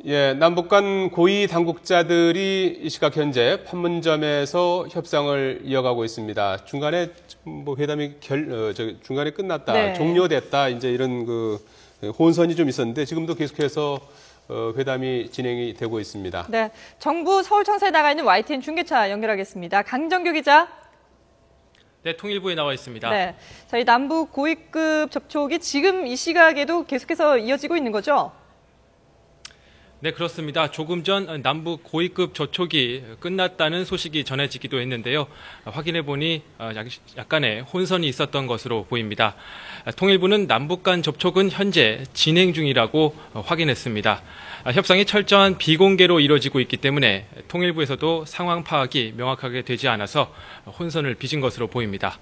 예, 남북 간 고위 당국자들이 이 시각 현재 판문점에서 협상을 이어가고 있습니다. 중간에 뭐 회담이 중간에 끝났다, 네. 종료됐다, 이제 이런 혼선이 좀 있었는데 지금도 계속해서 회담이 진행이 되고 있습니다. 네, 정부 서울청사에 나가 있는 YTN 중계차 연결하겠습니다. 강정규 기자. 네, 통일부에 나와 있습니다. 네, 저희 남북 고위급 접촉이 지금 이 시각에도 계속해서 이어지고 있는 거죠? 네, 그렇습니다. 조금 전 남북 고위급 접촉이 끝났다는 소식이 전해지기도 했는데요. 확인해 보니 약간의 혼선이 있었던 것으로 보입니다. 통일부는 남북 간 접촉은 현재 진행 중이라고 확인했습니다. 협상이 철저한 비공개로 이루어지고 있기 때문에 통일부에서도 상황 파악이 명확하게 되지 않아서 혼선을 빚은 것으로 보입니다.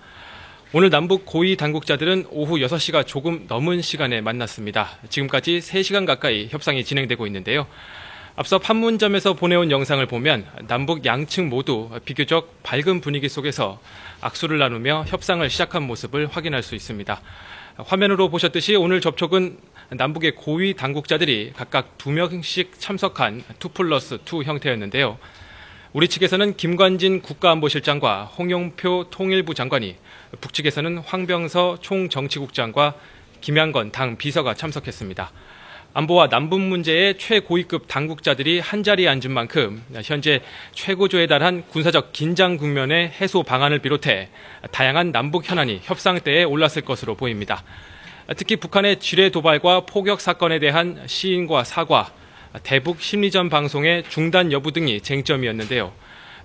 오늘 남북 고위 당국자들은 오후 6시가 조금 넘은 시간에 만났습니다. 지금까지 3시간 가까이 협상이 진행되고 있는데요. 앞서 판문점에서 보내온 영상을 보면 남북 양측 모두 비교적 밝은 분위기 속에서 악수를 나누며 협상을 시작한 모습을 확인할 수 있습니다. 화면으로 보셨듯이 오늘 접촉은 남북의 고위 당국자들이 각각 2명씩 참석한 2+2 형태였는데요. 우리 측에서는 김관진 국가안보실장과 홍영표 통일부 장관이, 북측에서는 황병서 총정치국장과 김양건 당 비서가 참석했습니다. 안보와 남북 문제의 최고위급 당국자들이 한자리에 앉은 만큼 현재 최고조에 달한 군사적 긴장 국면의 해소 방안을 비롯해 다양한 남북 현안이 협상대에 올랐을 것으로 보입니다. 특히 북한의 지뢰 도발과 포격 사건에 대한 시인과 사과, 대북 심리전 방송의 중단 여부 등이 쟁점이었는데요.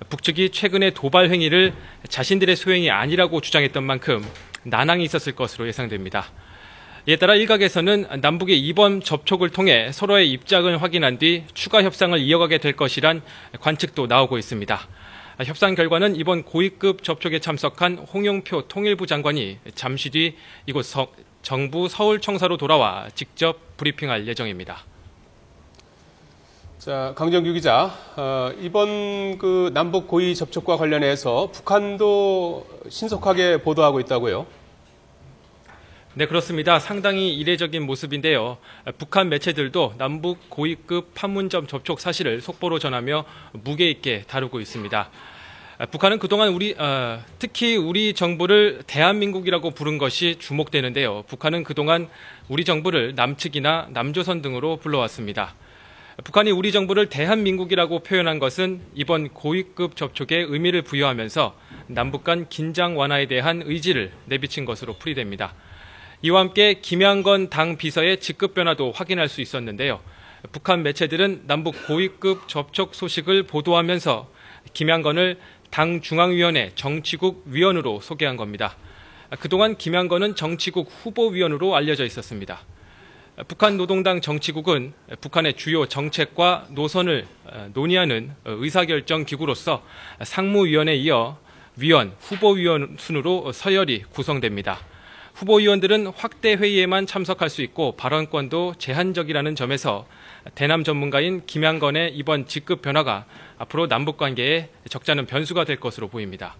북측이 최근의 도발 행위를 자신들의 소행이 아니라고 주장했던 만큼 난항이 있었을 것으로 예상됩니다. 이에 따라 일각에서는 남북의 이번 접촉을 통해 서로의 입장을 확인한 뒤 추가 협상을 이어가게 될 것이란 관측도 나오고 있습니다. 협상 결과는 이번 고위급 접촉에 참석한 홍영표 통일부 장관이 잠시 뒤 이곳 정부 서울청사로 돌아와 직접 브리핑할 예정입니다. 자, 강정규 기자, 이번 남북 고위 접촉과 관련해서 북한도 신속하게 보도하고 있다고요? 네, 그렇습니다. 상당히 이례적인 모습인데요. 북한 매체들도 남북 고위급 판문점 접촉 사실을 속보로 전하며 무게 있게 다루고 있습니다. 북한은 그동안 특히 우리 정부를 대한민국이라고 부른 것이 주목되는데요. 북한은 그동안 우리 정부를 남측이나 남조선 등으로 불러왔습니다. 북한이 우리 정부를 대한민국이라고 표현한 것은 이번 고위급 접촉에 의미를 부여하면서 남북 간 긴장 완화에 대한 의지를 내비친 것으로 풀이됩니다. 이와 함께 김양건 당 비서의 직급 변화도 확인할 수 있었는데요. 북한 매체들은 남북 고위급 접촉 소식을 보도하면서 김양건을 당 중앙위원회 정치국 위원으로 소개한 겁니다. 그동안 김양건은 정치국 후보위원으로 알려져 있었습니다. 북한 노동당 정치국은 북한의 주요 정책과 노선을 논의하는 의사결정 기구로서 상무위원회에 이어 위원, 후보위원 순으로 서열이 구성됩니다. 후보위원들은 확대 회의에만 참석할 수 있고 발언권도 제한적이라는 점에서 대남 전문가인 김양건의 이번 직급 변화가 앞으로 남북 관계에 적잖은 변수가 될 것으로 보입니다.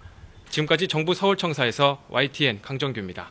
지금까지 정부 서울청사에서 YTN 강정규입니다.